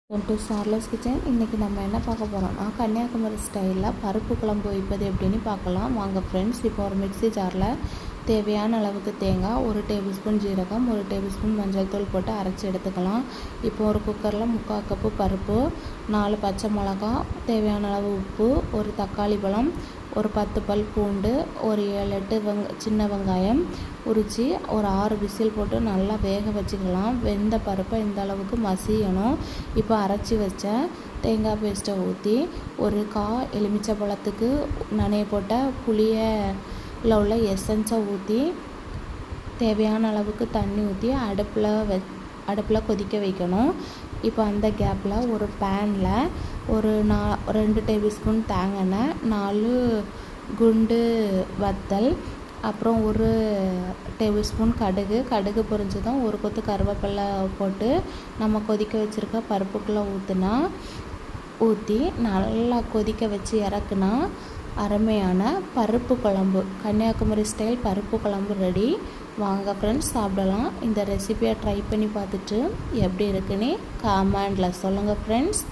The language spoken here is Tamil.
Welcome to Charles kitchen. இன்றைக்கி நம்ம என்ன பார்க்க போகிறோம்னா கன்னியாகுமரி ஸ்டைலில் பருப்பு குழம்பு வைப்பது எப்படின்னு பார்க்கலாம் வாங்க ஃப்ரெண்ட்ஸ். இப்போ ஒரு மிக்ஸி ஜாரில் தேவையான அளவுக்கு தேங்காய், 1 டேபிள் ஸ்பூன் ஜீரகம், 1 டேபிள் ஸ்பூன் மஞ்சள் தூள் போட்டு அரைச்சி எடுத்துக்கலாம். இப்போ ஒரு குக்கரில் 3/4 கப்பு பருப்பு, 4 பச்சை மிளகா, தேவையான அளவு உப்பு, ஒரு தக்காளி பழம், ஒரு 10 பல் பூண்டு, ஒரு 7-8 சின்ன வெங்காயம் உரித்து ஒரு 6 விசில் போட்டு நல்லா வேக வச்சுக்கலாம். வெந்த பருப்பை இந்த அளவுக்கு மசியணும். இப்போ அரைச்சி வச்ச தேங்காய் பேஸ்ட்டை ஊற்றி ஒரு எலுமிச்சை பழத்துக்கு நனைய போட்ட புளியில் உள்ள எசன்ஸை ஊற்றி தேவையான அளவுக்கு தண்ணி ஊற்றி அடுப்பில் கொதிக்க வைக்கணும். இப்போ அந்த கேப்பில் ஒரு பேனில் ஒரு 2 டேபிள் ஸ்பூன் தேங்காய் எண்ணெய், 4 குண்டு வத்தல், அப்புறம் 1 டேபிள் ஸ்பூன் கடுகு பொரிஞ்சதும் 1 கொத்து கருவேப்பிலை போட்டு நம்ம கொதிக்க வச்சுருக்க பருப்புக்குள்ளே ஊற்றி நல்லா கொதிக்க வச்சு இறக்குனா அருமையான பருப்பு குழம்பு, கன்னியாகுமரி ஸ்டைல் பருப்பு குழம்பு ரெடி. வாங்க ஃப்ரெண்ட்ஸ் சாப்பிடலாம். இந்த ரெசிபியை ட்ரை பண்ணி பார்த்துட்டு எப்படி இருக்குன்னு கமெண்டில் சொல்லுங்கள் ஃப்ரெண்ட்ஸ்.